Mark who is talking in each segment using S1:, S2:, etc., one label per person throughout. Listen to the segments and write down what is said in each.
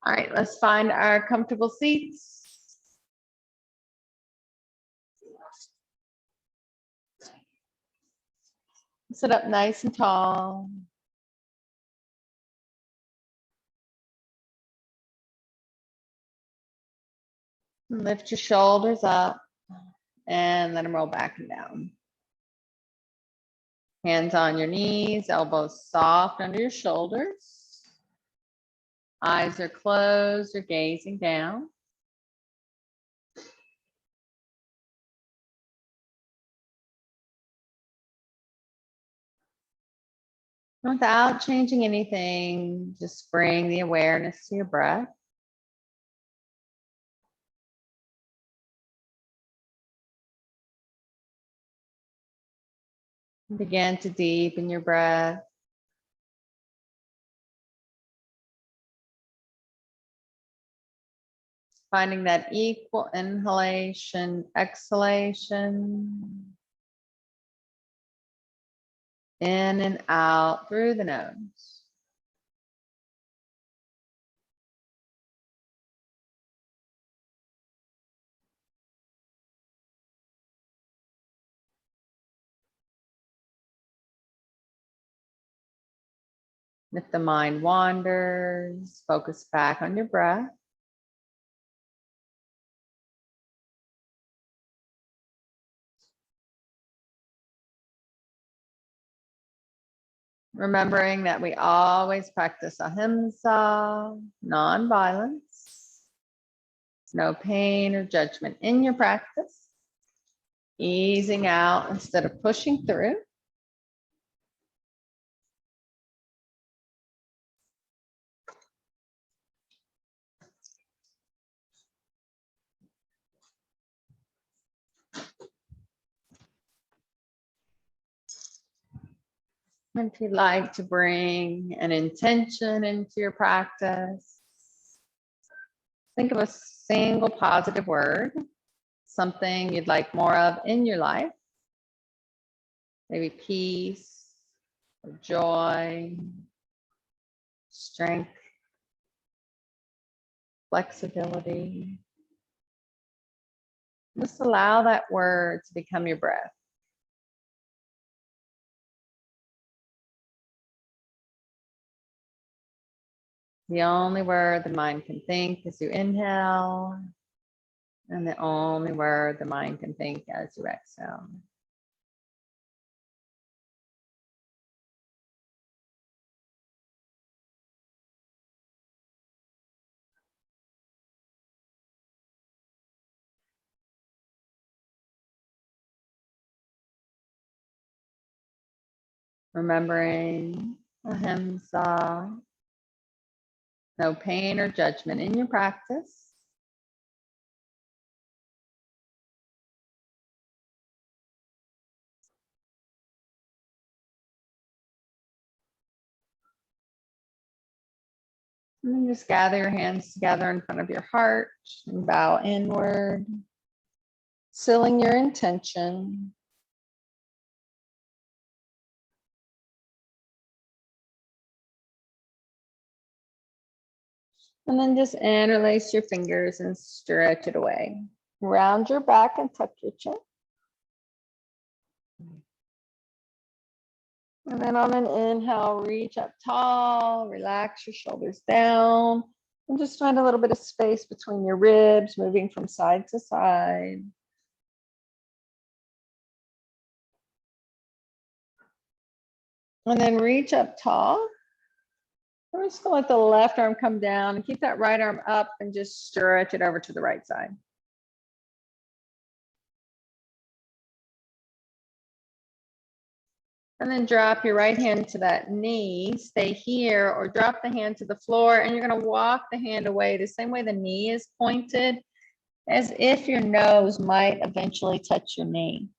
S1: All right, let's find our comfortable seats. Sit up nice and tall. Lift your shoulders up and let them roll back and down. Hands on your knees, elbows soft under your shoulders. Eyes are closed, you're gazing down. Without changing anything, just bring the awareness to your breath. Begin to deepen your breath. Finding that equal inhalation, exhalation. In and out through the nose. If the mind wanders, focus back on your breath. Remembering that we always practice ahimsa, non-violence, no pain or judgment in your practice, easing out instead of pushing through. If you'd like to bring an intention into your practice, think of a single positive word, something you'd like more of in your life. Maybe peace, or joy, strength, flexibility. Just allow that word to become your breath. The only word the mind can think as you inhale, and the only word the mind can think as you exhale. Remembering ahimsa, no pain or judgment in your practice. And then just gather your hands together in front of your heart and bow inward, sealing your intention. And then just interlace your fingers and stretch it away. Round your back and tuck your chin. And then on an inhale, reach up tall, relax your shoulders down, and just find a little bit of space between your ribs, moving from side to side. And then reach up tall. We're just gonna let the left arm come down and keep that right arm up and just stretch it over to the right side. And then drop your right hand to that knee, stay here, or drop the hand to the floor, and you're gonna walk the hand away the same way the knee is pointed, as if your nose might eventually touch your knee.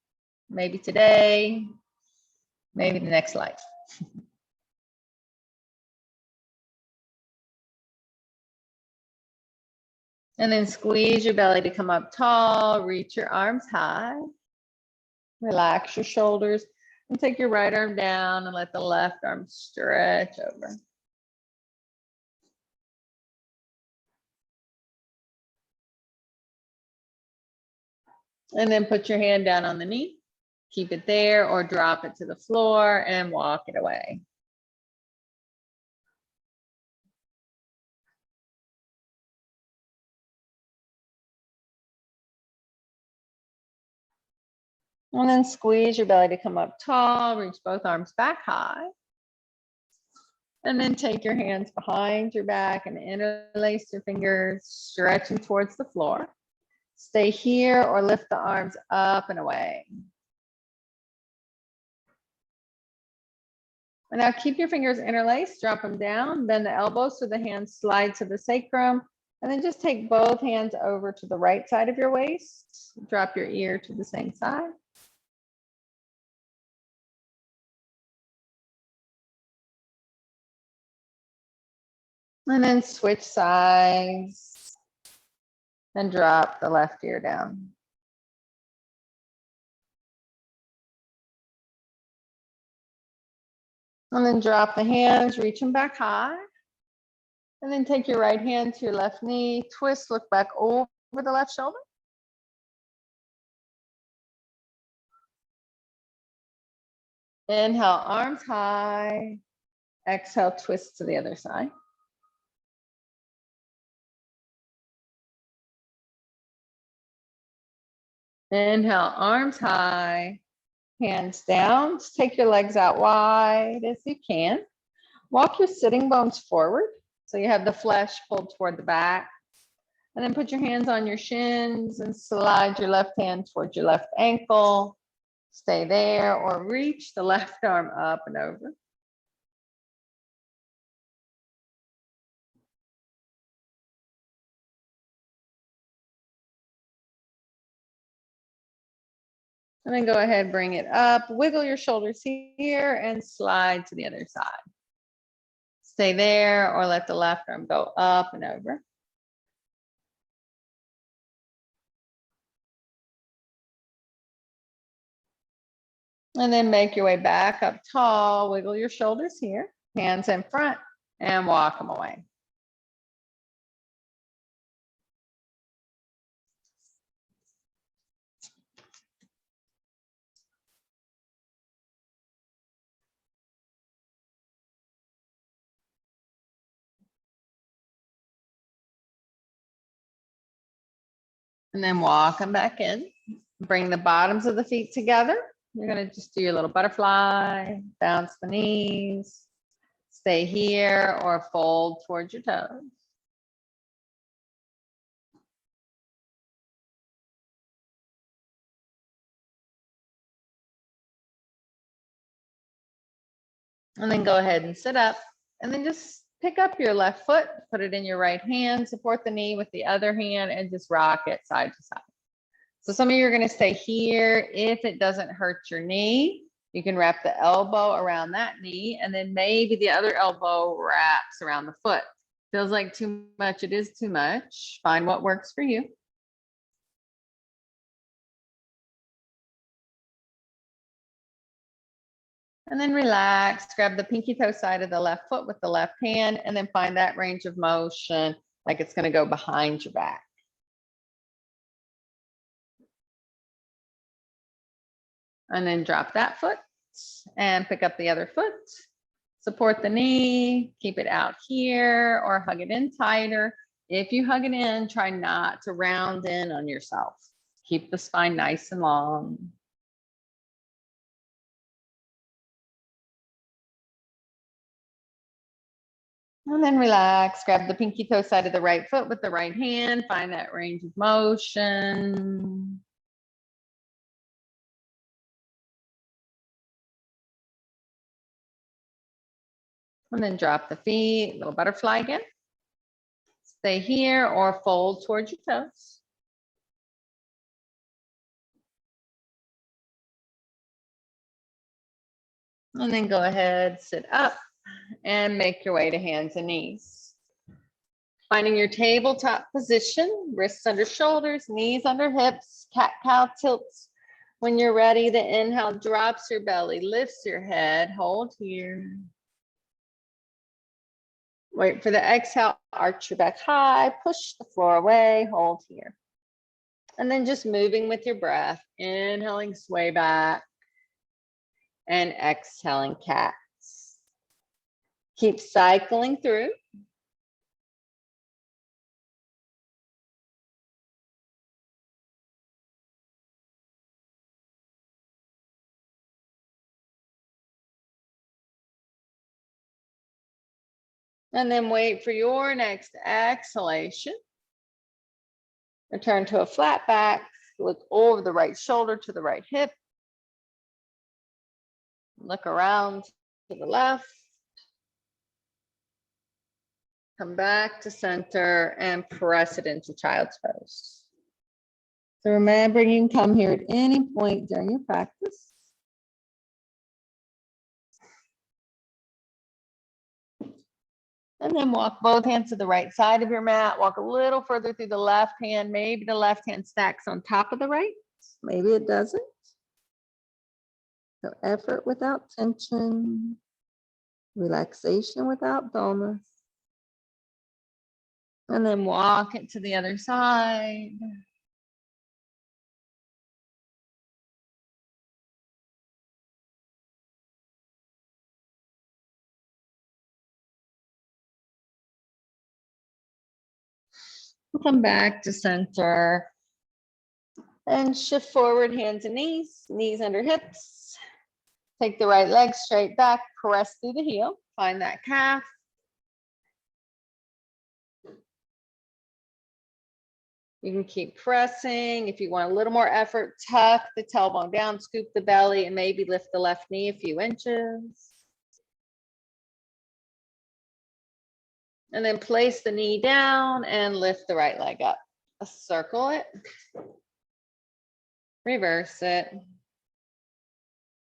S1: Maybe today, maybe the next life. And then squeeze your belly to come up tall, reach your arms high, relax your shoulders, and take your right arm down and let the left arm stretch over. And then put your hand down on the knee. Keep it there or drop it to the floor and walk it away. And then squeeze your belly to come up tall, reach both arms back high. And then take your hands behind your back and interlace your fingers, stretching towards the floor. Stay here or lift the arms up and away. And now keep your fingers interlaced, drop them down, bend the elbows so the hands slide to the sacrum, and then just take both hands over to the right side of your waist. Drop your ear to the same side. And then switch sides and drop the left ear down. And then drop the hands, reach them back high. And then take your right hand to your left knee, twist, look back over the left shoulder. Inhale, arms high. Exhale, twist to the other side. Inhale, arms high, hands down. Just take your legs out wide as you can. Walk your sitting bones forward so you have the flesh pulled toward the back. And then put your hands on your shins and slide your left hand towards your left ankle. Stay there or reach the left arm up and over. And then go ahead, bring it up, wiggle your shoulders here and slide to the other side. Stay there or let the left arm go up and over. And then make your way back up tall, wiggle your shoulders here, hands in front, and walk them away. And then walk them back in. Bring the bottoms of the feet together. You're going to just do your little butterfly, bounce the knees, stay here or fold towards your toes. And then go ahead and sit up and then just pick up your left foot, put it in your right hand, support the knee with the other hand and just rock it side to side. So some of you are going to stay here. If it doesn't hurt your knee, you can wrap the elbow around that knee and then maybe the other elbow wraps around the foot. Feels like too much, it is too much. Find what works for you. And then relax, grab the pinky toe side of the left foot with the left hand and then find that range of motion like it's going to go behind your back. And then drop that foot and pick up the other foot. Support the knee, keep it out here or hug it in tighter. If you hug it in, try not to round in on yourself. Keep the spine nice and long. And then relax, grab the pinky toe side of the right foot with the right hand, find that range of motion. And then drop the feet, little butterfly again. Stay here or fold towards your toes. And then go ahead, sit up and make your way to hands and knees. Finding your tabletop position, wrists under shoulders, knees under hips, cat-cow tilts. When you're ready, the inhale drops your belly, lifts your head, hold here. Wait for the exhale, arch your back high, push the floor away, hold here. And then just moving with your breath, inhaling, sway back, and exhaling, cats. Keep cycling through. And then wait for your next exhalation. Return to a flat back. Look over the right shoulder to the right hip. Look around to the left. Come back to center and press it into child's pose. So remember, you can come here at any point during your practice. And then walk both hands to the right side of your mat. Walk a little further through the left hand. Maybe the left hand stacks on top of the right. Maybe it doesn't. So effort without tension. Relaxation without dullness. And then walk it to the other side. Come back to center. And shift forward, hands and knees under hips. Take the right leg straight back, press through the heel. Find that calf. You can keep pressing. If you want a little more effort, tuck the tailbone down, scoop the belly, and maybe lift the left knee a few inches. And then place the knee down and lift the right leg up. Circle it. Reverse it.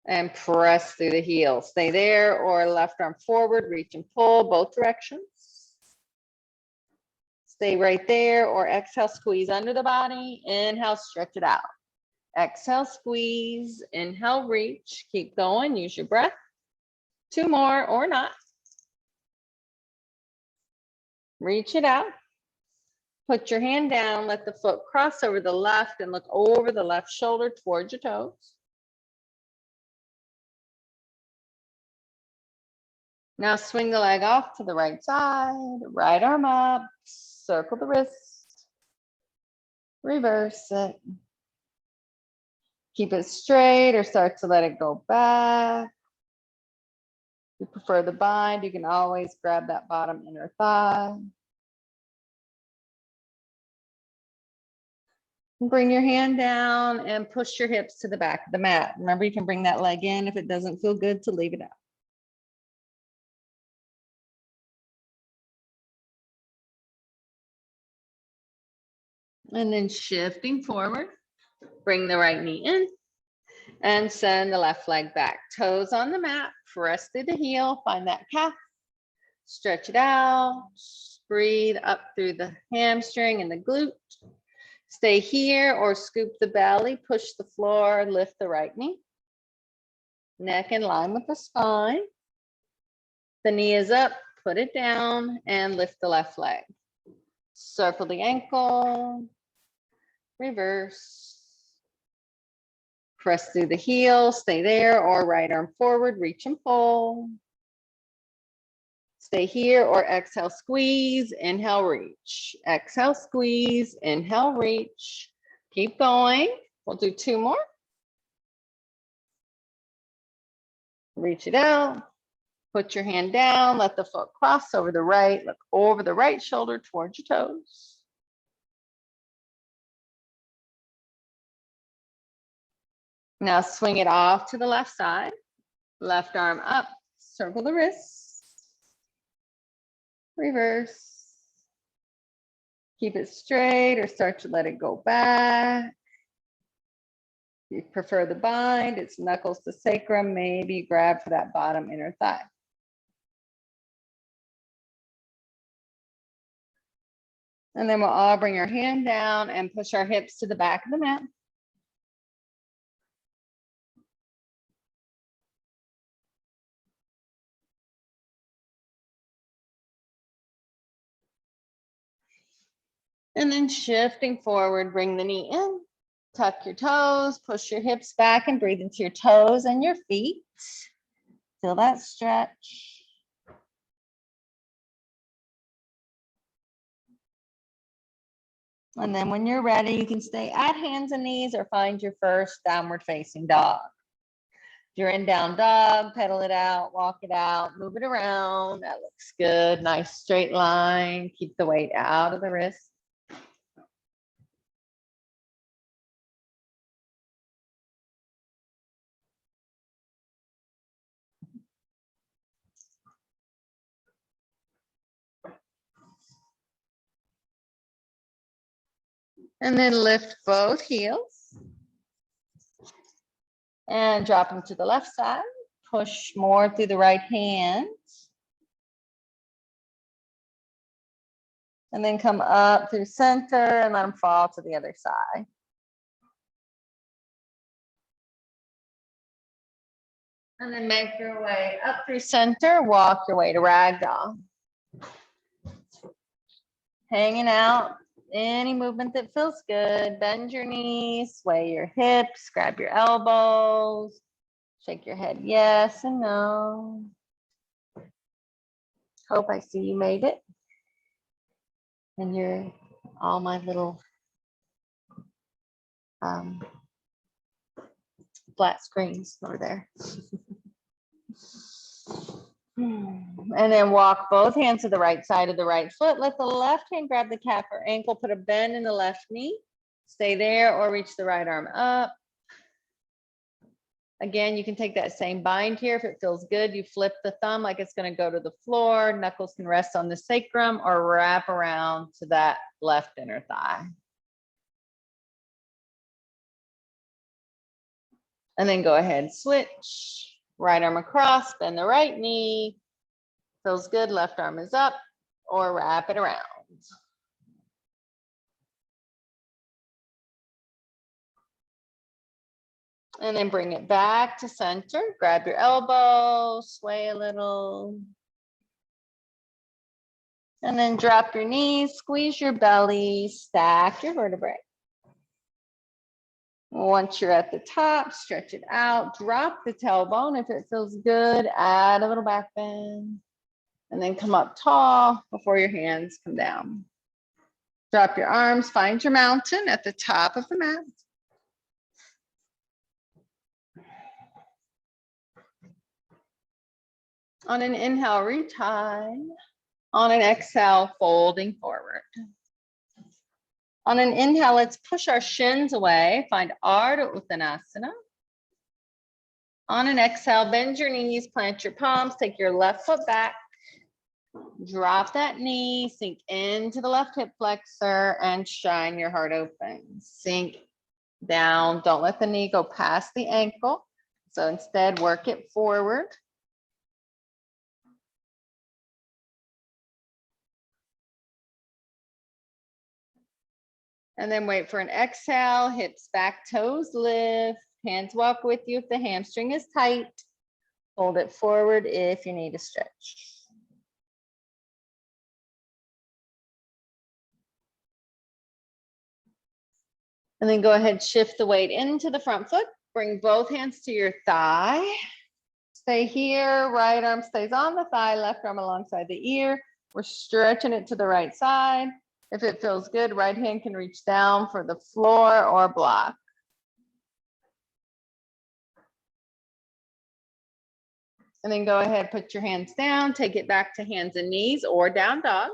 S1: And press through the heel. Stay there, or left arm forward, reach and pull both directions. Stay right there, or exhale, squeeze under the body. Inhale, stretch it out. Exhale, squeeze. Inhale, reach. Keep going. Use your breath. 2 more or not. Reach it out. Put your hand down. Let the foot cross over the left and look over the left shoulder towards your toes. Now swing the leg off to the right side. Right arm up. Circle the wrist. Reverse it. Keep it straight or start to let it go back. If you prefer the bind, you can always grab that bottom inner thigh. Bring your hand down and push your hips to the back of the mat. Remember, you can bring that leg in if it doesn't feel good to leave it out. And then shifting forward, bring the right knee in and send the left leg back. Toes on the mat, press through the heel, find that calf, stretch it out, breathe up through the hamstring and the glute. Stay here or scoop the belly, push the floor, lift the right knee. Neck in line with the spine. The knee is up, put it down and lift the left leg. Circle the ankle, reverse. Press through the heel, stay there, or right arm forward, reach and pull. Stay here or exhale, squeeze, inhale, reach. Exhale, squeeze, inhale, reach. Keep going. We'll do 2 more. Reach it out. Put your hand down, let the foot cross over the right, look over the right shoulder towards your toes. Now swing it off to the left side. Left arm up, circle the wrists. Reverse. Keep it straight or start to let it go back. If you prefer the bind, it's knuckles to sacrum, maybe grab for that bottom inner thigh. And then we'll all bring our hand down and push our hips to the back of the mat. And then shifting forward, bring the knee in, tuck your toes, push your hips back and breathe into your toes and your feet. Feel that stretch. And then when you're ready, you can stay at hands and knees or find your first downward facing dog. If you're in down dog, pedal it out, walk it out, move it around. That looks good. Nice straight line. Keep the weight out of the wrist. And then lift both heels. And drop them to the left side. Push more through the right hand. And then come up through center and let them fall to the other side. And then make your way up through center, walk your way to ragdoll. Hanging out, any movement that feels good. Bend your knees, sway your hips, grab your elbows, shake your head yes and no. Hope I see you made it. And you're all my little flat screens over there. And then walk both hands to the right side of the right foot. Let the left hand grab the calf or ankle, put a bend in the left knee. Stay there or reach the right arm up. Again, you can take that same bind here. If it feels good, you flip the thumb like it's going to go to the floor. Knuckles can rest on the sacrum or wrap around to that left inner thigh. And then go ahead, switch. Right arm across, bend the right knee. Feels good, left arm is up, or wrap it around. And then bring it back to center. Grab your elbow, sway a little. And then drop your knees, squeeze your belly, stack your vertebrae. Once you're at the top, stretch it out, drop the tailbone. If it feels good, add a little back bend. And then come up tall before your hands come down. Drop your arms, find your mountain at the top of the mat. On an inhale, retie. On an exhale, folding forward. On an inhale, let's push our shins away. Find Ardha Uttanasana. On an exhale, bend your knees, plant your palms, take your left foot back. Drop that knee, sink into the left hip flexor and shine your heart open. Sink down, don't let the knee go past the ankle. So instead, work it forward. And then wait for an exhale, hips back, toes lift, hands walk with you if the hamstring is tight. Hold it forward if you need a stretch. And then go ahead, shift the weight into the front foot. Bring both hands to your thigh. Stay here, right arm stays on the thigh, left arm alongside the ear. We're stretching it to the right side. If it feels good, right hand can reach down for the floor or block. And then go ahead, put your hands down, take it back to hands and knees or down dog.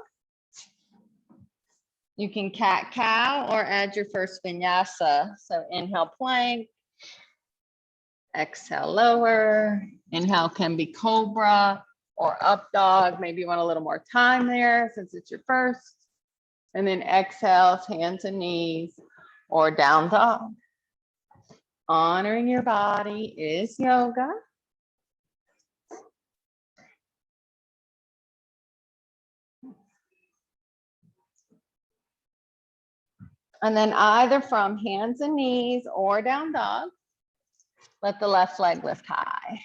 S1: You can cat-cow or add your first vinyasa. So inhale, plank. Exhale, lower. Inhale can be cobra or up dog. Maybe you want a little more time there since it's your first. And then exhale, hands and knees or down dog. Honoring your body is yoga. And then either from hands and knees or down dog, let the left leg lift high.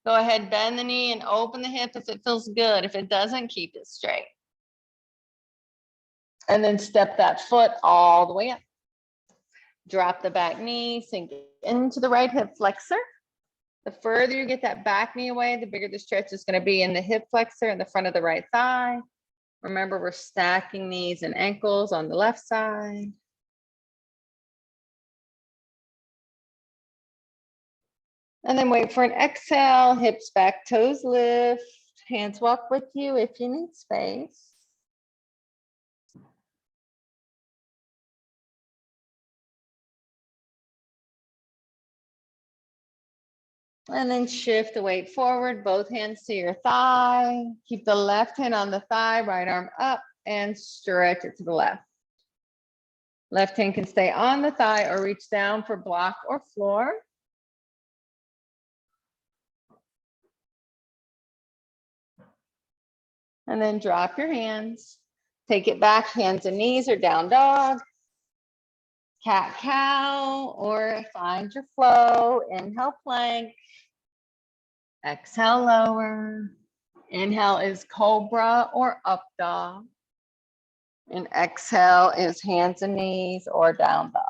S1: Go ahead, bend the knee and open the hip if it feels good. If it doesn't, keep it straight. And then step that foot all the way up. Drop the back knee, sink into the right hip flexor. The further you get that back knee away, the bigger the stretch is going to be in the hip flexor in the front of the right thigh. Remember, we're stacking knees and ankles on the left side. And then wait for an exhale, hips back, toes lift, hands walk with you if you need space. And then shift the weight forward, both hands to your thigh. Keep the left hand on the thigh, right arm up, and stretch it to the left. Left hand can stay on the thigh or reach down for block or floor. And then drop your hands. Take it back, hands and knees or down dog. Cat cow, or find your flow. Inhale, plank. Exhale, lower. Inhale is cobra or up dog. And exhale is hands and knees or down dog.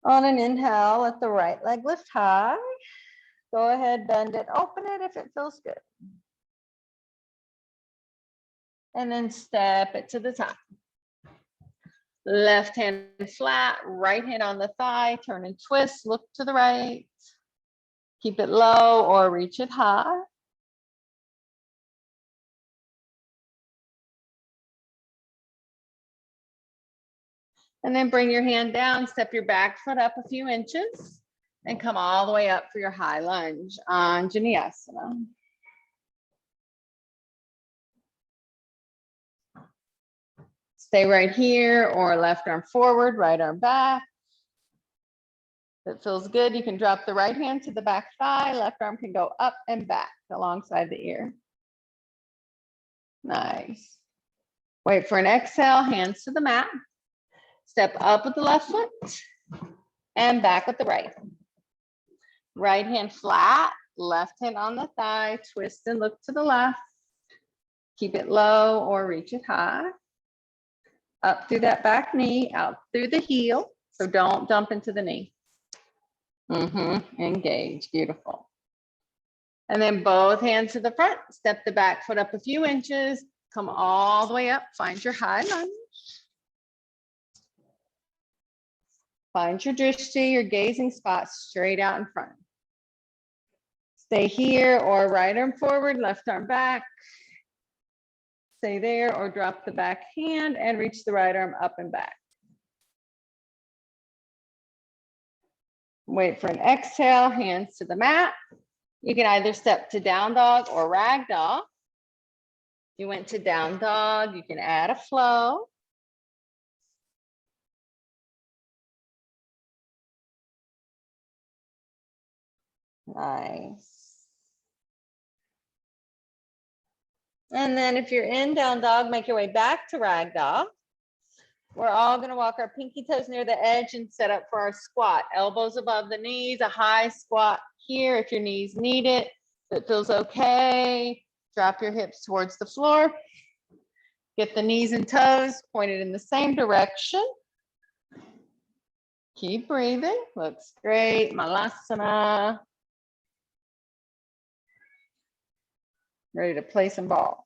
S1: On an inhale, let the right leg lift high. Go ahead, bend it, open it if it feels good. And then step it to the top. Left hand flat, right hand on the thigh, turn and twist, look to the right. Keep it low or reach it high. And then bring your hand down, step your back foot up a few inches, and come all the way up for your high lunge, Anjaneyasana. Stay right here, or left arm forward, right arm back. If it feels good, you can drop the right hand to the back thigh, left arm can go up and back alongside the ear. Nice. Wait for an exhale, hands to the mat. Step up with the left foot and back with the right. Right hand flat, left hand on the thigh, twist and look to the left. Keep it low or reach it high. Up through that back knee, out through the heel. So don't dump into the knee. Engage, beautiful. And then both hands to the front, step the back foot up a few inches, come all the way up, find your high lunge. Find your drishti, your gazing spot straight out in front. Stay here or right arm forward, left arm back. Stay there or drop the back hand and reach the right arm up and back. Wait for an exhale, hands to the mat. You can either step to down dog or rag dog. If you went to down dog, you can add a flow. Nice. And then if you're in down dog, make your way back to rag dog. We're all going to walk our pinky toes near the edge and set up for our squat. Elbows above the knees, a high squat here if your knees need it. If it feels okay, drop your hips towards the floor. Get the knees and toes pointed in the same direction. Keep breathing. Looks great. Malasana. Ready to play some ball.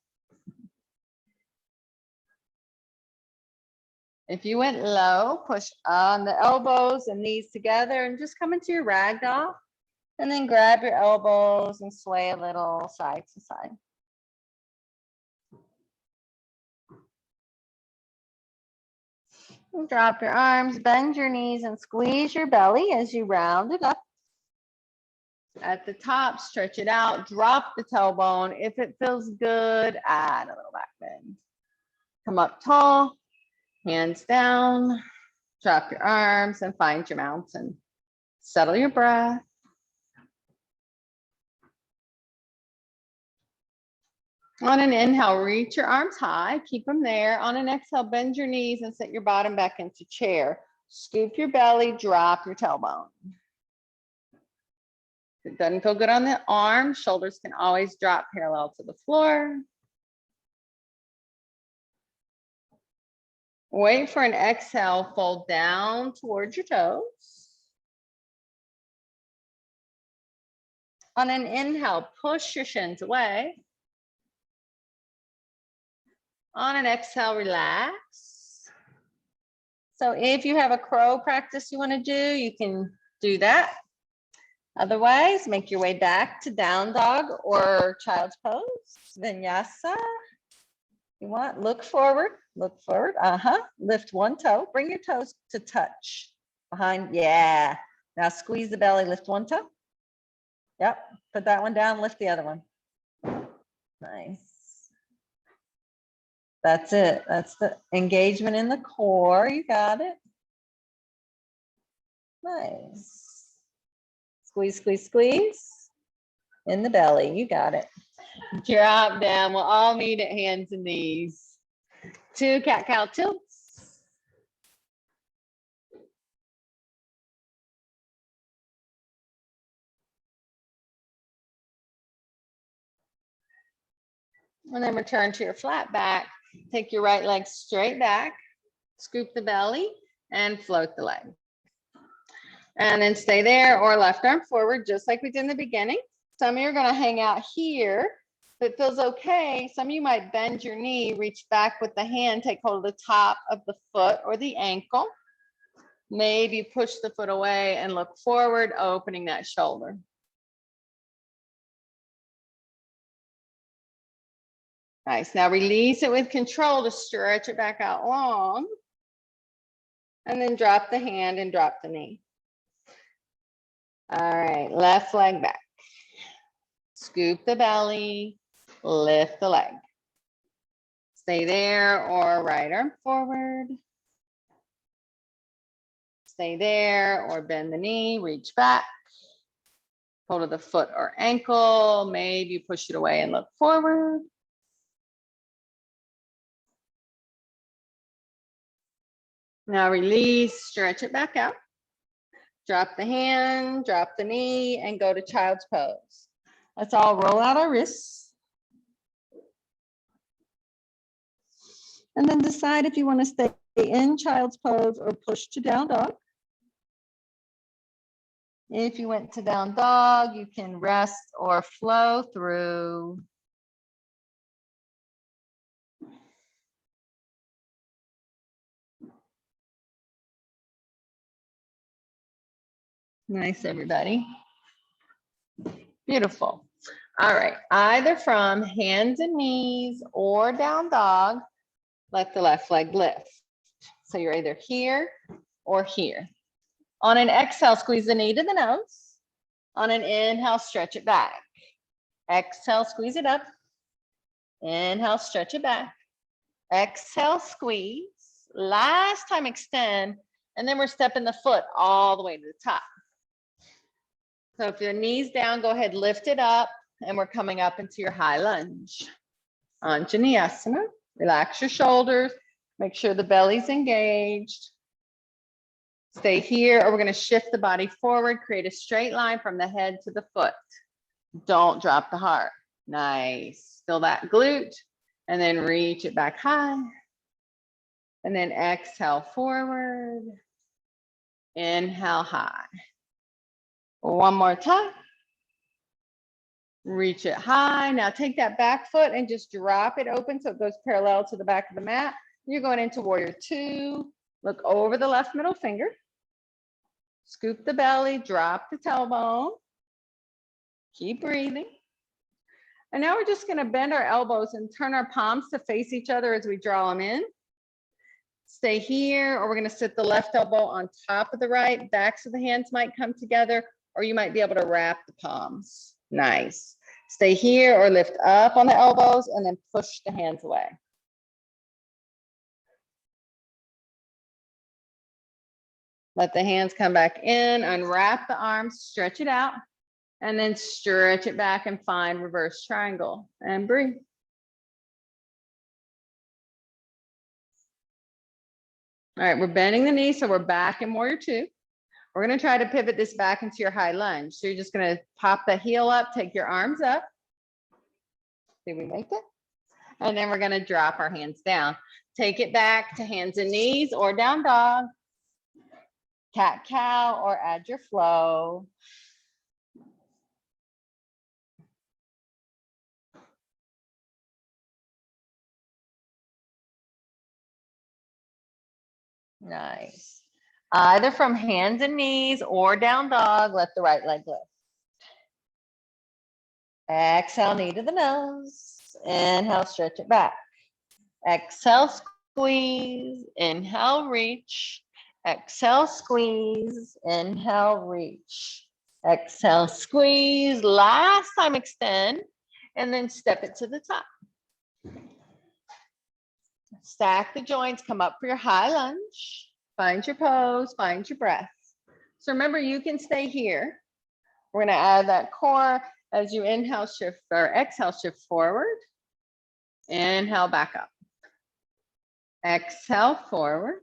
S1: If you went low, push on the elbows and knees together and just come into your ragdoll. And then grab your elbows and sway a little side to side. And drop your arms, bend your knees and squeeze your belly as you round it up. At the top, stretch it out, drop the tailbone. If it feels good, add a little back bend. Come up tall, hands down, drop your arms and find your mountain. Settle your breath. On an inhale, reach your arms high, keep them there. On an exhale, bend your knees and set your bottom back into chair. Scoop your belly, drop your tailbone. If it doesn't feel good on the arms, shoulders can always drop parallel to the floor. Wait for an exhale, fold down towards your toes. On an inhale, push your shins away. On an exhale, relax. So if you have a crow practice you want to do, you can do that. Otherwise, make your way back to down dog or child's pose, vinyasa. You want, look forward, lift one toe, bring your toes to touch behind, yeah. Now squeeze the belly, lift one toe. Yep, put that one down, lift the other one. Nice. That's it, that's the engagement in the core, you got it. Nice. Squeeze, squeeze, squeeze. In the belly, you got it. Drop down, we'll all meet at hands and knees. 2 cat-cow tilts. And then return to your flat back. Take your right leg straight back, scoop the belly, and float the leg. And then stay there, or left arm forward, just like we did in the beginning. Some of you are going to hang out here. If it feels okay, some of you might bend your knee, reach back with the hand, take hold of the top of the foot or the ankle. Maybe push the foot away and look forward, opening that shoulder. Nice. Now release it with control to stretch it back out long. And then drop the hand and drop the knee. All right, left leg back. Scoop the belly, lift the leg. Stay there, or right arm forward. Stay there, or bend the knee, reach back. Hold of the foot or ankle, maybe push it away and look forward. Now release, stretch it back out. Drop the hand, drop the knee, and go to child's pose. Let's all roll out our wrists. And then decide if you want to stay in child's pose or push to down dog. If you went to down dog, you can rest or flow through. Nice, everybody. Beautiful. All right, either from hands and knees or down dog, let the left leg lift. So you're either here or here. On an exhale, squeeze the knee to the nose. On an inhale, stretch it back. Exhale, squeeze it up. Inhale, stretch it back. Exhale, squeeze. Last time, extend. And then we're stepping the foot all the way to the top. So if your knee's down, go ahead, lift it up, and we're coming up into your high lunge. Anjaneyasana, relax your shoulders, make sure the belly's engaged. Stay here, or we're gonna shift the body forward, create a straight line from the head to the foot. Don't drop the heart. Nice, feel that glute, and then reach it back high. And then exhale forward, inhale high. One more time. Reach it high. Now take that back foot and just drop it open so it goes parallel to the back of the mat. You're going into warrior 2. Look over the left middle finger. Scoop the belly, drop the tailbone. Keep breathing. And now we're just going to bend our elbows and turn our palms to face each other as we draw them in. Stay here, or we're going to sit the left elbow on top of the right. Backs of the hands might come together, or you might be able to wrap the palms. Nice. Stay here or lift up on the elbows and then push the hands away. Let the hands come back in, unwrap the arms, stretch it out, and then stretch it back and find reverse triangle and breathe. All right, we're bending the knee, so we're back in warrior 2. We're going to try to pivot this back into your high lunge. So you're just going to pop the heel up, take your arms up. Did we make it? And then we're going to drop our hands down. Take it back to hands and knees or down dog, cat cow, or add your flow. Nice. Either from hands and knees or down dog, let the right leg lift. Exhale, knee to the nose. Inhale, stretch it back. Exhale, squeeze. Inhale, reach. Exhale, squeeze. Inhale, reach. Exhale, squeeze. Last time, extend. And then step it to the top. Stack the joints, come up for your high lunge. Find your pose, find your breath. So remember, you can stay here. We're going to add that core as you inhale, shift, or exhale, shift forward. Inhale, back up. Exhale, forward.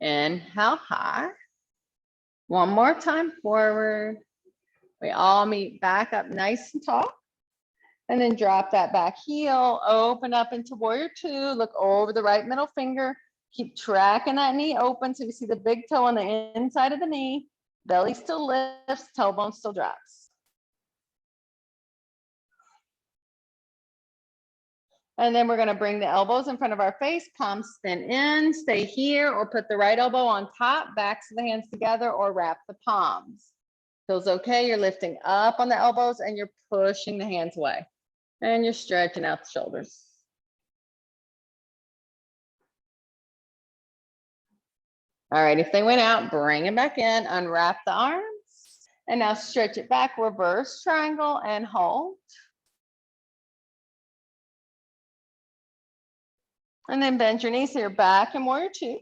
S1: Inhale, high. One more time, forward. We all meet back up nice and tall. And then drop that back heel, open up into warrior two, look over the right middle finger, keep tracking that knee open so you see the big toe on the inside of the knee, belly still lifts, tailbone still drops. And then we're gonna bring the elbows in front of our face, palms spin in, stay here, or put the right elbow on top, backs of the hands together, or wrap the palms. Feels okay, you're lifting up on the elbows and you're pushing the hands away. And you're stretching out the shoulders. All right, if they went out, bring it back in, unwrap the arms, and now stretch it back, reverse triangle and hold. And then bend your knees here, back in warrior two.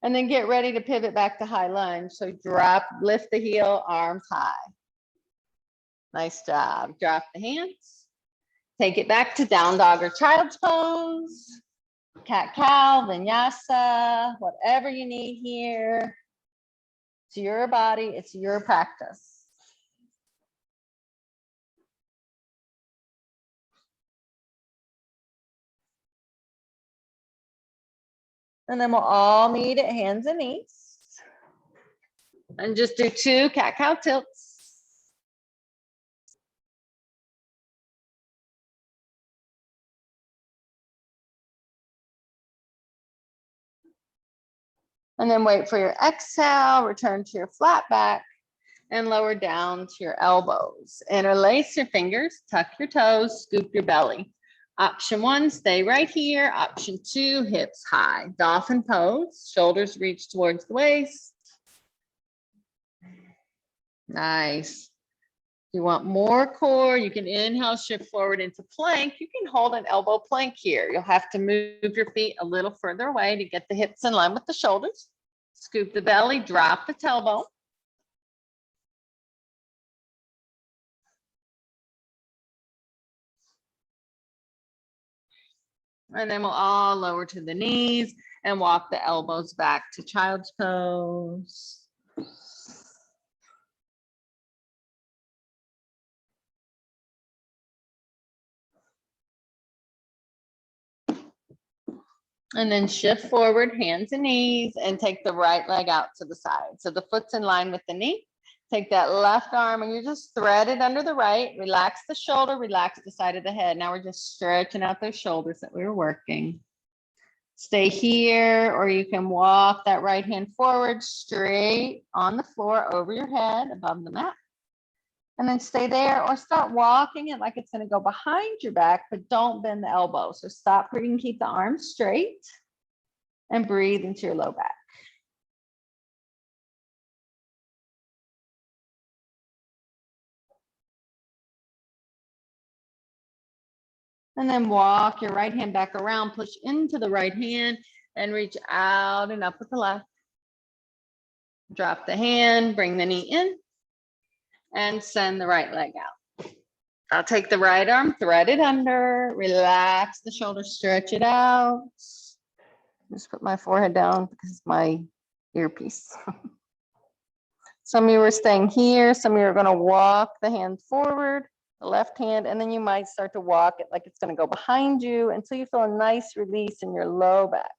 S1: And then get ready to pivot back to high lunge. So drop, lift the heel, arms high. Nice job. Drop the hands. Take it back to down dog or child's pose, cat cow, vinyasa, whatever you need here. It's your body, it's your practice. And then we'll all meet at hands and knees. And just do 2 cat cow tilts. And then wait for your exhale, return to your flat back and lower down to your elbows. Interlace your fingers, tuck your toes, scoop your belly. Option 1, stay right here. Option 2, hips high. Dolphin pose, shoulders reach towards the waist. Nice. If you want more core, you can inhale, shift forward into plank. You can hold an elbow plank here. You'll have to move your feet a little further away to get the hips in line with the shoulders. Scoop the belly, drop the tailbone. And then we'll all lower to the knees and walk the elbows back to child's pose. And then shift forward, hands and knees, and take the right leg out to the side. So the foot's in line with the knee. Take that left arm and you just thread it under the right. Relax the shoulder, relax the side of the head. Now we're just stretching out those shoulders that we were working. Stay here, or you can walk that right hand forward straight on the floor over your head above the mat. And then stay there, or start walking it like it's going to go behind your back, but don't bend the elbow. So stop breathing, keep the arms straight and breathe into your low back. And then walk your right hand back around, push into the right hand and reach out and up with the left. Drop the hand, bring the knee in and send the right leg out. I'll take the right arm, thread it under, relax the shoulders, stretch it out. Just put my forehead down because it's my earpiece. Some of you are staying here. Some of you are going to walk the hand forward
S2: the left hand, and then you might start to walk it like it's going to go behind you until you feel a nice release in your low back.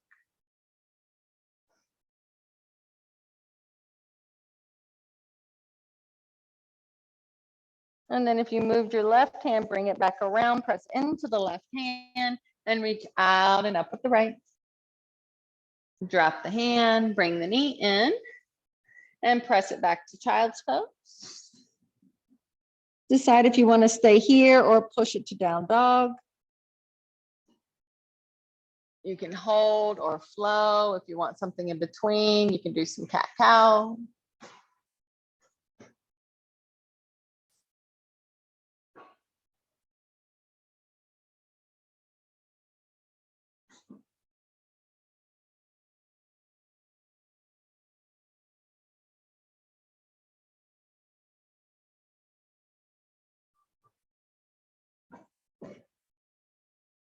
S2: And then if you moved your left hand, bring it back around, press into the left hand, and reach out and up with the right. Drop the hand, bring the knee in, and press it back to child's pose. Decide if you want to stay here or push it to down dog. You can hold or flow. If you want something in between, you can do some cat-cow.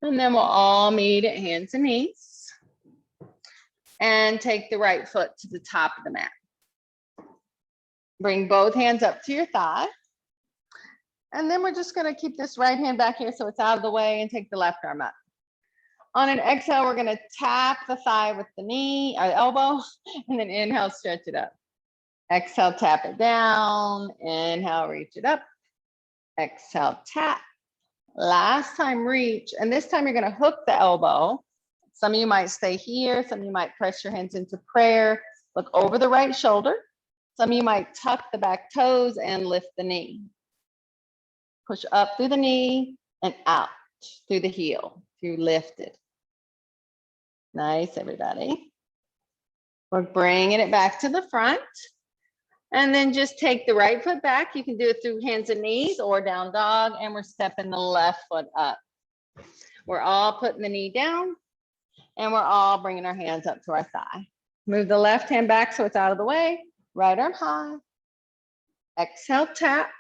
S2: And then we'll all meet at hands and knees. And take the right foot to the top of the mat. Bring both hands up to your thigh. And then we're just going to keep this right hand back here so it's out of the way, and take the left arm up. On an exhale, we're going to tap the thigh with the knee or the elbow, and then inhale, stretch it up. Exhale, tap it down. Inhale, reach it up. Exhale, tap. Last time, reach. And this time you're going to hook the elbow. Some of you might stay here. Some of you might press your hands into prayer. Look over the right shoulder. Some of you might tuck the back toes and lift the knee. Push up through the knee and out through the heel, through lifted. Nice, everybody. We're bringing it back to the front. And then just take the right foot back. You can do it through hands and knees or down dog. And we're stepping the left foot up. We're all putting the knee down. And we're all bringing our hands up to our thigh. Move the left hand back so it's out of the way. Right arm high. Exhale, tap.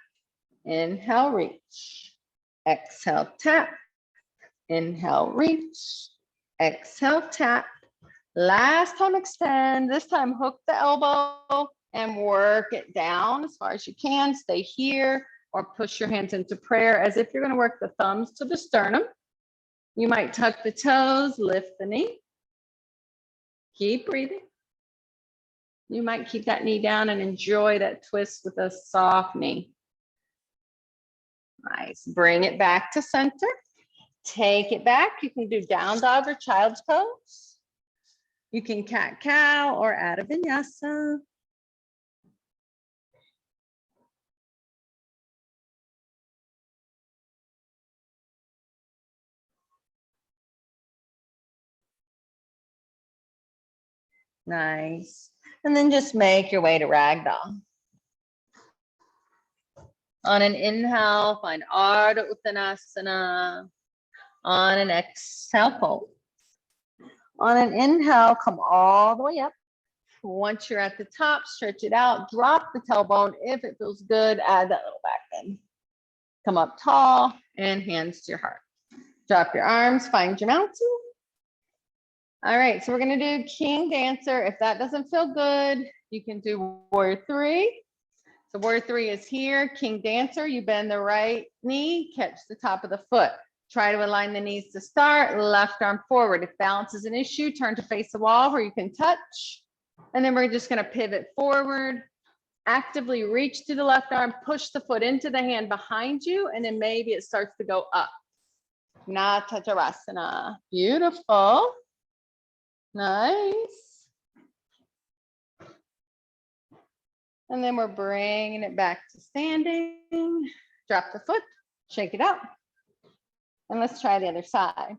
S2: Inhale, reach. Exhale, tap. Inhale, reach. Exhale, tap. Last time, extend. This time, hook the elbow and work it down as far as you can. Stay here or push your hands into prayer as if you're going to work the thumbs to the sternum. You might tuck the toes, lift the knee. Keep breathing. You might keep that knee down and enjoy that twist with a soft knee. Nice. Bring it back to center. Take it back. You can do down dog or child's pose. You can cat-cow or Adho Vinyasa. Nice. And then just make your way to ragdoll. On an inhale, find Ardha Uttanasana. On an exhale, fold. On an inhale, come all the way up. Once you're at the top, stretch it out. Drop the tailbone. If it feels good, add that little back bend. Come up tall and hands to your heart. Drop your arms, find your mountain. All right, so we're going to do King Dancer. If that doesn't feel good, you can do Warrior 3. So Warrior 3 is here. King Dancer, you bend the right knee, catch the top of the foot. Try to align the knees to start, left arm forward. If balance is an issue, turn to face the wall where you can touch. And then we're just going to pivot forward. Actively reach to the left arm, push the foot into the hand behind you, and then maybe it starts to go up. Natajasana. Beautiful. Nice. And then we're bringing it back to standing. Drop the foot, shake it out. And let's try the other side.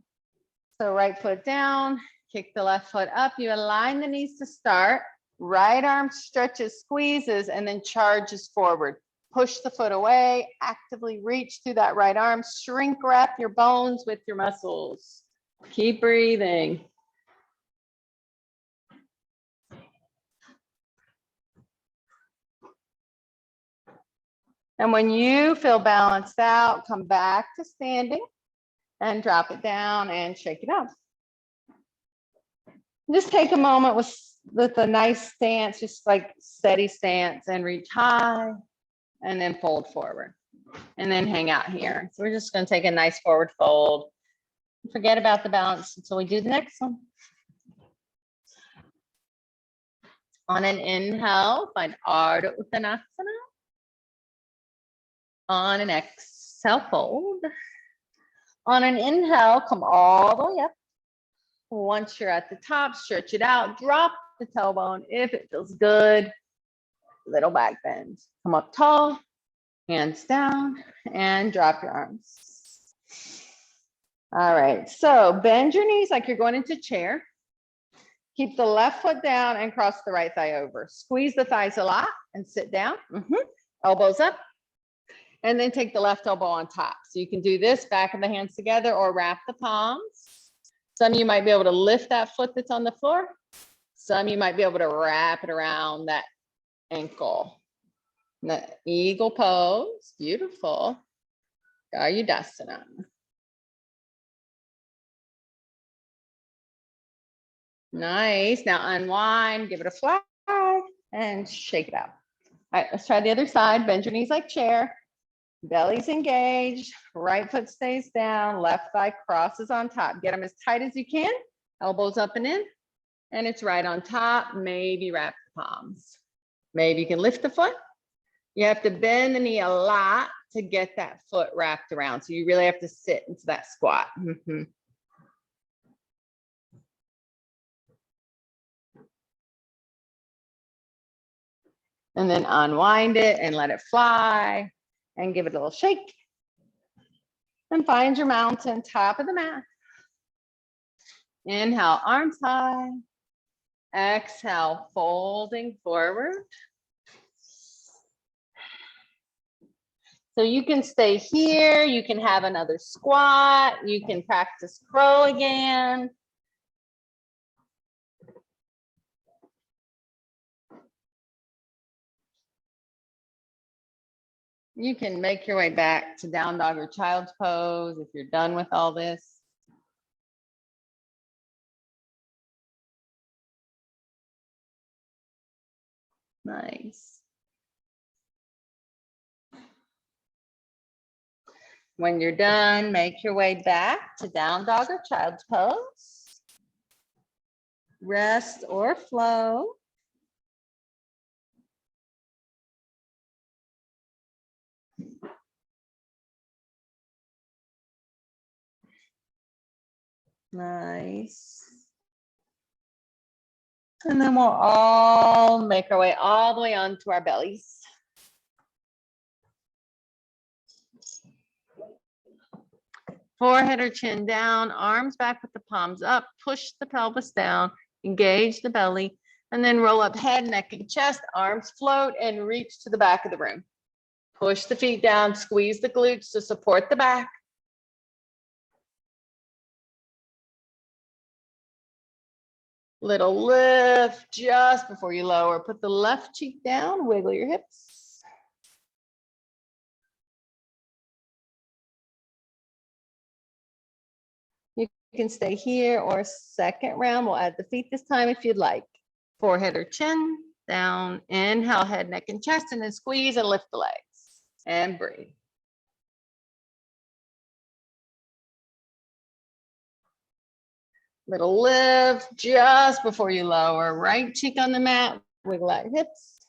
S2: So right foot down, kick the left foot up. You align the knees to start. Right arm stretches, squeezes, and then charges forward. Push the foot away, actively reach through that right arm. Shrink wrap your bones with your muscles. Keep breathing. And when you feel balanced out, come back to standing and drop it down and shake it out. Just take a moment with a nice stance, just like steady stance, and reach high and then fold forward. and then hang out here. So we're just going to take a nice forward fold. Forget about the balance until we do the next one. On an inhale, find Ardha Uttanasana. On an exhale, fold. On an inhale, come all the way up. Once you're at the top, stretch it out, drop the tailbone if it feels good. Little back bend. Come up tall, hands down, and drop your arms. All right, so bend your knees like you're going into chair. Keep the left foot down and cross the right thigh over. Squeeze the thighs a lot and sit down. Elbows up. And then take the left elbow on top. So you can do this, back of the hands together, or wrap the palms. Some of you might be able to lift that foot that's on the floor. Some of you might be able to wrap it around that ankle. The eagle pose, beautiful. Urdhvasana. Nice. Now unwind, give it a fly, and shake it out. All right, let's try the other side. Bend your knees like chair. Belly's engaged, right foot stays down, left thigh crosses on top. Get them as tight as you can, elbows up and in, and it's right on top. Maybe wrap the palms. Maybe you can lift the foot. You have to bend the knee a lot to get that foot wrapped around. So you really have to sit into that squat. And then unwind it and let it fly. And give it a little shake. And find your mountain, top of the mat. Inhale, arms high. Exhale, folding forward. So you can stay here. You can have another squat. You can practice crow again. You can make your way back to down dog or child's pose if you're done with all this. Nice. When you're done, make your way back to down dog or child's pose. Rest or flow. Nice. And then we'll all make our way all the way onto our bellies. Forehead or chin down, arms back with the palms up, push the pelvis down, engage the belly, and then roll up head, neck, and chest, arms float and reach to the back of the room. Push the feet down, squeeze the glutes to support the back. Little lift just before you lower. Put the left cheek down, wiggle your hips. You can stay here or second round. We'll add the feet this time if you'd like. Forehead or chin down. Inhale, head, neck, and chest, and then squeeze and lift the legs. And breathe. Little lift just before you lower. Right cheek on the mat. Wiggle out your hips.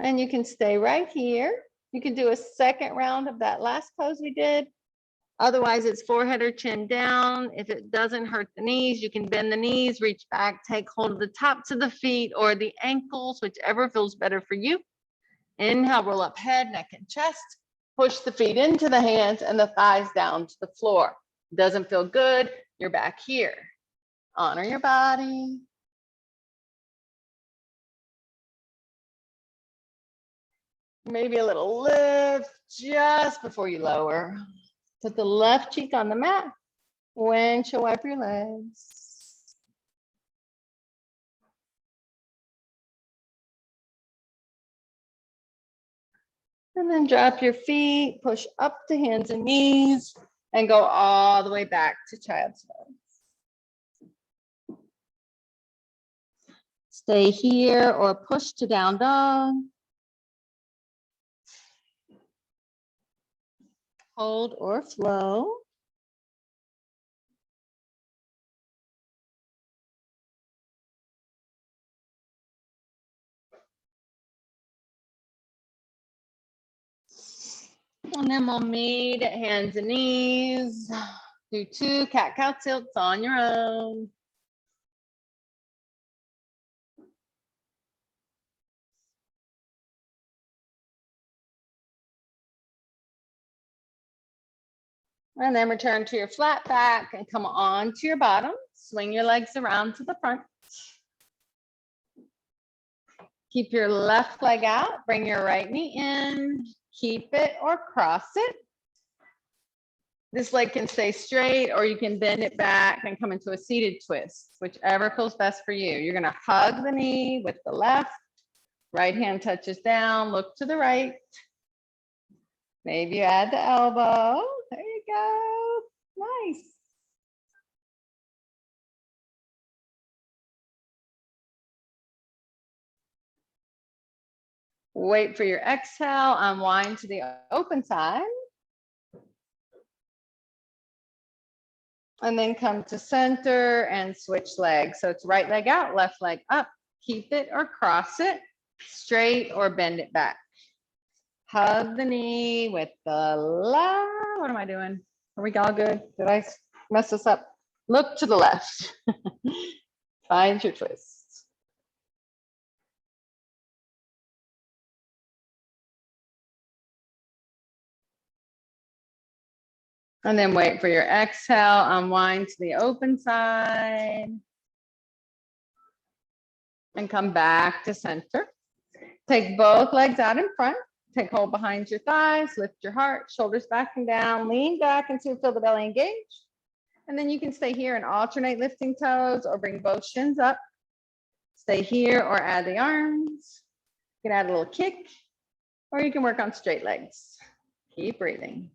S2: And you can stay right here. You can do a second round of that last pose we did. Otherwise, it's forehead or chin down. If it doesn't hurt the knees, you can bend the knees, reach back, take hold of the tops of the feet or the ankles, whichever feels better for you. Inhale, roll up head, neck, and chest. Push the feet into the hands and the thighs down to the floor. Doesn't feel good, you're back here. Honor your body. Maybe a little lift just before you lower. Put the left cheek on the mat. Windshield wipe your legs. And then drop your feet, push up to hands and knees, and go all the way back to child's pose. Stay here or push to down dog. Hold or flow. And then we'll meet at hands and knees. Do 2 cat-cow tilts on your own. And then return to your flat back and come on to your bottom. Swing your legs around to the front. Keep your left leg out, bring your right knee in, keep it or cross it. This leg can stay straight or you can bend it back and come into a seated twist, whichever feels best for you. You're gonna hug the knee with the left, right hand touches down, look to the right. Maybe you add the elbow, there you go, nice. Wait for your exhale, unwind to the open side. And then come to center and switch legs. So it's right leg out, left leg up. Keep it or cross it, straight or bend it back. Hug the knee with the left. What am I doing? Are we all good? Did I mess this up? Look to the left. Find your twist. And then wait for your exhale, unwind to the open side. And come back to center. Take both legs out in front. Take hold behind your thighs, lift your heart, shoulders back and down, lean back until you feel the belly engage. And then you can stay here and alternate lifting toes or bring both shins up. Stay here or add the arms. You can add a little kick or you can work on straight legs. Keep breathing.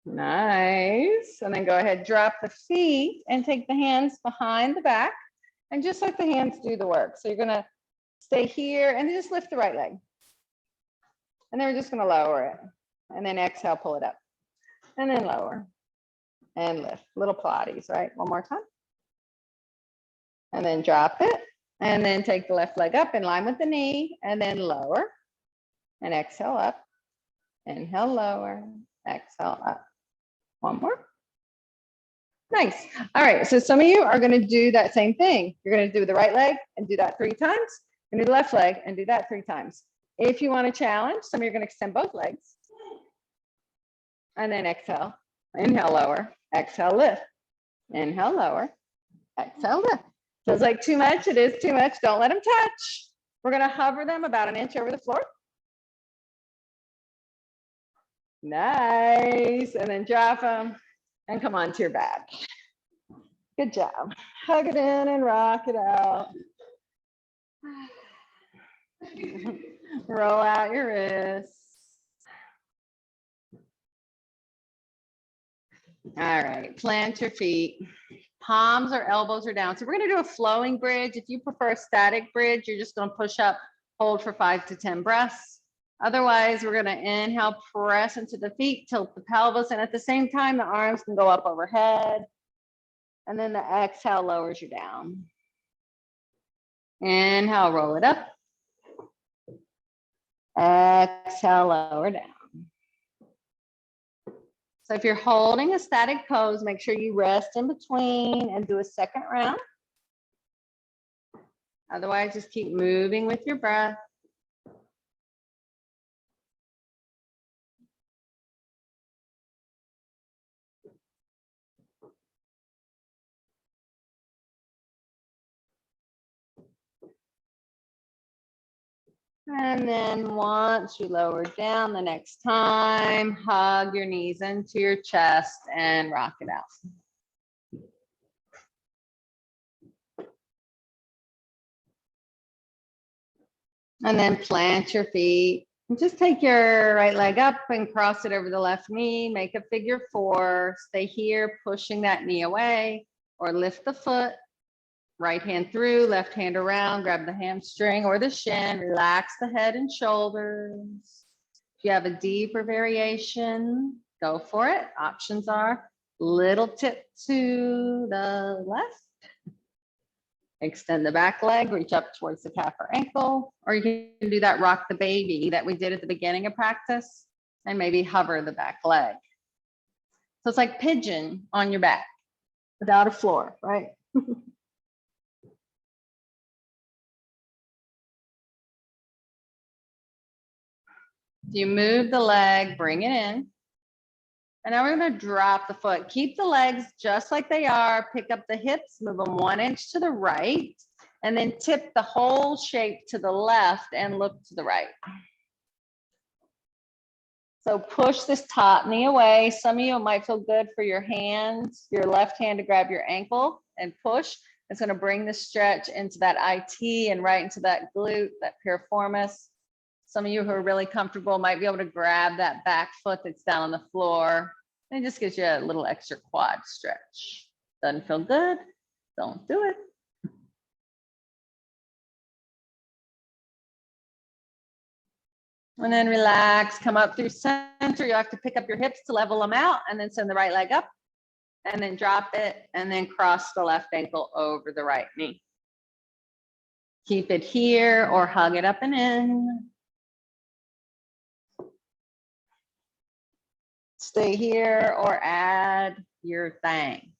S2: Nice. And then go ahead, drop the feet and take the hands behind the back and just let the hands do the work. So you're gonna stay here and just lift the right leg. And then we're just gonna lower it. And then exhale, pull it up. And then lower and lift. Little Pilates, right? One more time. And then drop it. And then take the left leg up in line with the knee and then lower. And exhale up. Inhale, lower. Exhale up. One more. Nice. All right. So some of you are going to do that same thing. You're going to do the right leg and do that 3 times. And do the left leg and do that 3 times. If you want to challenge, some of you are going to extend both legs. And then exhale. Inhale, lower. Exhale, lift. Inhale, lower. Exhale, lift. Feels like too much. It is too much. Don't let them touch. We're going to hover them about 1 inch over the floor. Nice. And then drop them and come on to your back. Good job. Hug it in and rock it out. Roll out your wrists. All right, plant your feet. Palms or elbows are down. So we're going to do a flowing bridge. If you prefer a static bridge, you're just going to push up, hold for 5 to 10 breaths. Otherwise, we're going to inhale, press into the feet, tilt the pelvis, and at the same time, the arms can go up overhead. And then the exhale lowers you down. Inhale, roll it up. Exhale, lower down. So if you're holding a static pose, make sure you rest in between and do a second round. Otherwise, just keep moving with your breath. And then once you lower down the next time, hug your knees into your chest and rock it out. And then plant your feet And just take your right leg up and cross it over the left knee, make a figure 4, stay here, pushing that knee away, or lift the foot, right hand through, left hand around, grab the hamstring or the shin, relax the head and shoulders. If you have a deeper variation, go for it. Options are little tip to the left, extend the back leg, reach up towards the calf or ankle, or you can do that rock the baby that we did at the beginning of practice and maybe hover the back leg. So it's like pigeon on your back without a floor, right? You move the leg, bring it in. And now we're going to drop the foot. Keep the legs just like they are. Pick up the hips, move them 1 inch to the right, and then tip the whole shape to the left and look to the right. So push this top knee away. Some of you might feel good for your hands, your left hand to grab your ankle and push. It's going to bring the stretch into that IT and right into that glute, that piriformis. Some of you who are really comfortable might be able to grab that back foot that's down on the floor. And it just gives you a little extra quad stretch. Doesn't feel good? Don't do it. And then relax, come up through center. You have to pick up your hips to level them out and then send the right leg up and then drop it and then cross the left ankle over the right knee. Keep it here or hug it up and in. Stay here or add your thing.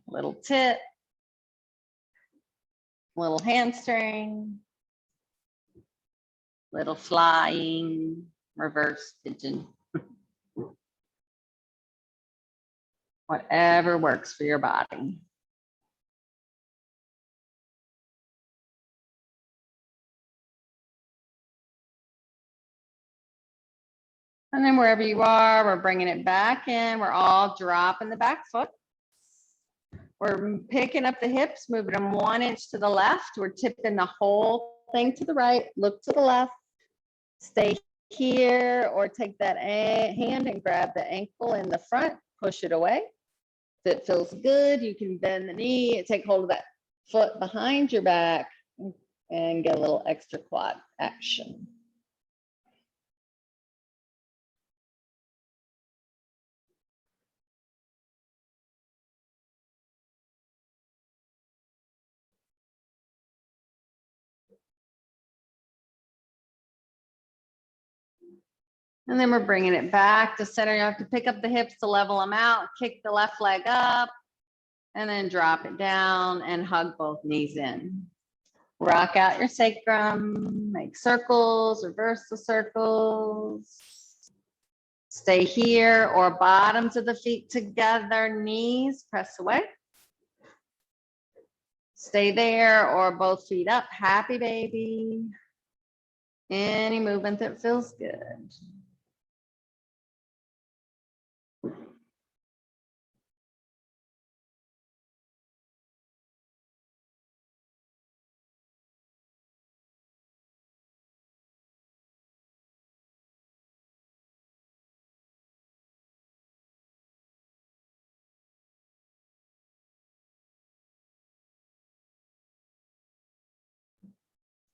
S2: Little tip, little hamstring, little flying reverse pigeon. Whatever works for your body. And then wherever you are, we're bringing it back in. We're all dropping the back foot. We're picking up the hips, moving them 1 inch to the left. We're tipping the whole thing to the right. Look to the left. Stay here or take that hand and grab the ankle in the front. Push it away. If it feels good, you can bend the knee, take hold of that foot behind your back and get a little extra quad action. And then we're bringing it back to center. You have to pick up the hips to level them out, kick the left leg up, and then drop it down and hug both knees in. Rock out your sacrum, make circles, reverse the circles. Stay here or bottoms of the feet together, knees press away. Stay there or both feet up, happy baby. Any movement that feels good.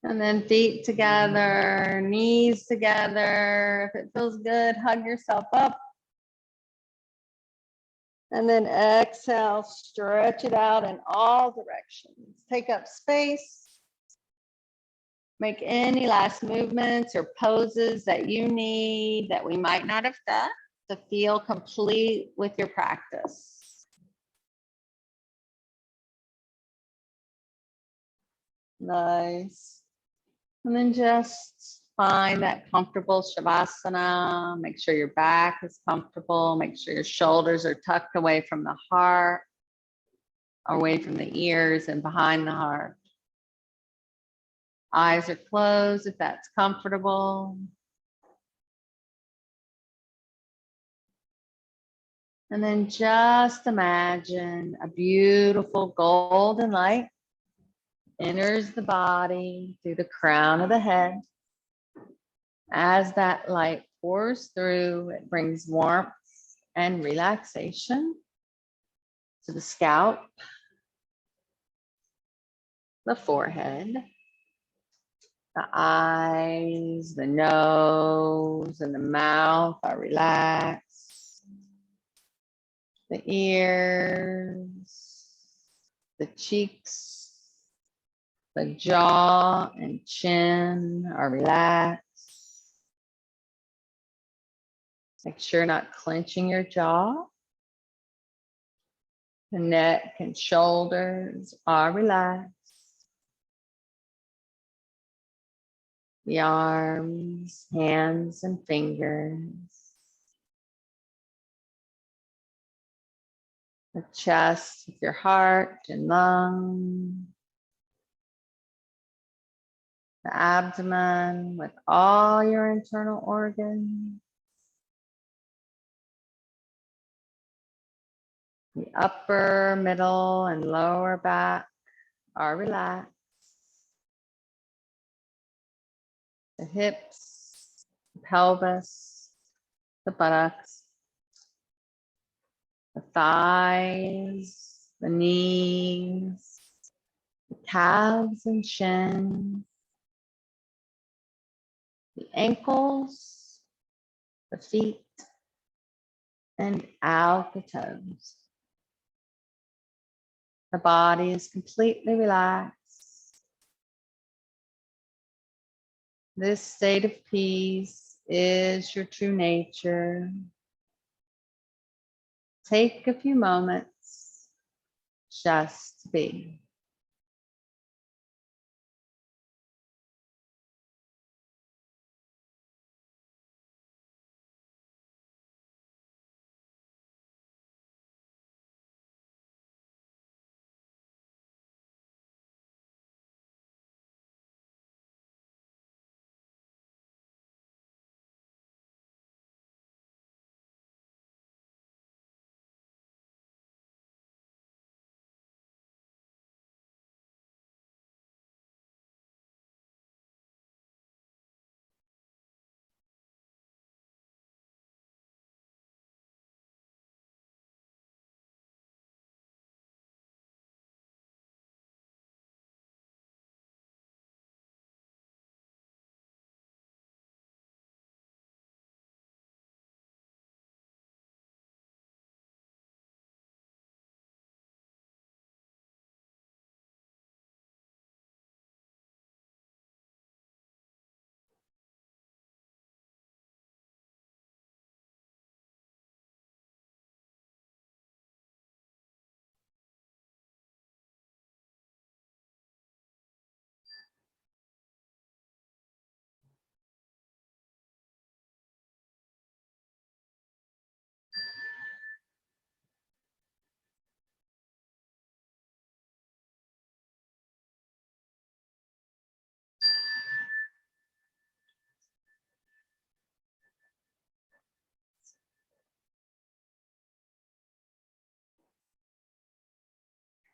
S2: And then feet together, knees together. If it feels good, hug yourself up. And then exhale, stretch it out in all directions. Take up space. Make any last movements or poses that you need that we might not have done to feel complete with your practice. Nice. And then just find that comfortable Shavasana. Make sure your back is comfortable. Make sure your shoulders are tucked away from the heart, away from the ears and behind the heart. Eyes are closed if that's comfortable. And then just imagine a beautiful golden light enters the body through the crown of the head.
S1: As that light pours through, it brings warmth and relaxation to the scalp, the forehead, the eyes, the nose, and the mouth are relaxed. The ears, the cheeks, the jaw and chin are relaxed. Make sure you're not clenching your jaw. The neck and shoulders are relaxed. The arms, hands, and fingers. The chest with your heart and lung. The abdomen with all your internal organs. The upper, middle, and lower back are relaxed. The hips, the pelvis, the buttocks, the thighs, the knees, the calves and shins, the ankles, the feet, and out the toes. The body is completely relaxed. This state of peace is your true nature. Take a few moments just to be.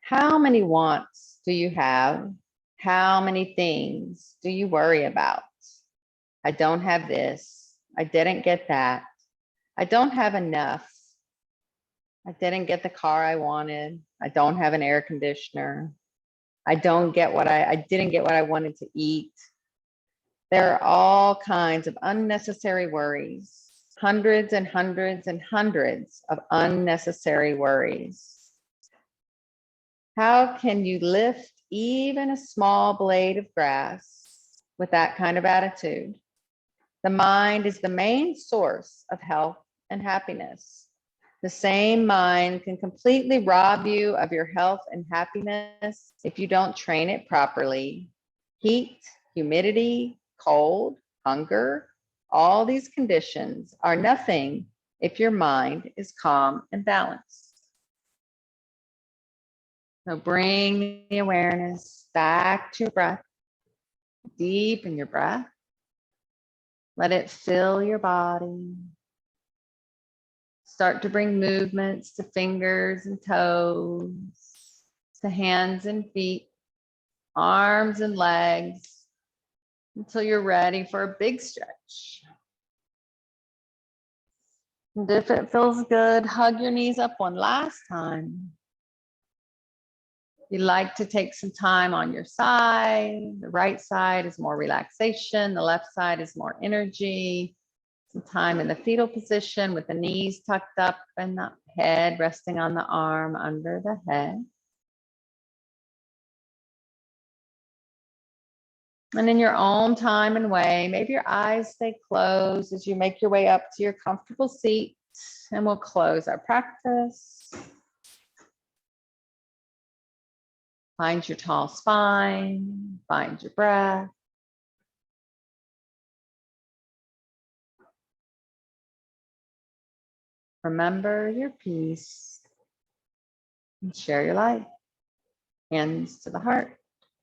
S1: How many wants do you have? How many things do you worry about? I don't have this. I didn't get that. I don't have enough. I didn't get the car I wanted. I don't have an air conditioner. I didn't get what I wanted to eat. There are all kinds of unnecessary worries, hundreds and hundreds and hundreds of unnecessary worries. How can you lift even a small blade of grass with that kind of attitude? The mind is the main source of health and happiness. The same mind can completely rob you of your health and happiness if you don't train it properly. Heat, humidity, cold, hunger, all these conditions are nothing if your mind is calm and balanced. So bring the awareness back to your breath. Deepen your breath. Let it fill your body. Start to bring movements to fingers and toes, to hands and feet, arms and legs, until you're ready for a big stretch. And if it feels good, hug your knees up one last time. You like to take some time on your side. The right side is more relaxation. The left side is more energy. Some time in the fetal position with the knees tucked up and the head resting on the arm under the head. And in your own time and way, maybe your eyes stay closed as you make your way up to your comfortable seat, and we'll close our practice. Find your tall spine, find your breath. Remember your peace and share your light. Hands to the heart,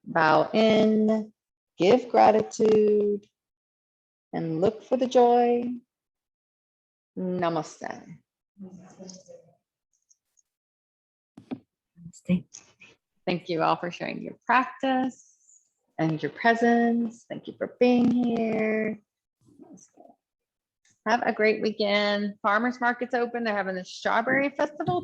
S1: bow in, give gratitude, and look for the joy. Namaste. Thank you all for sharing your practice and your presence. Thank you for being here. Have a great weekend. Farmers market's open. They're having the strawberry festival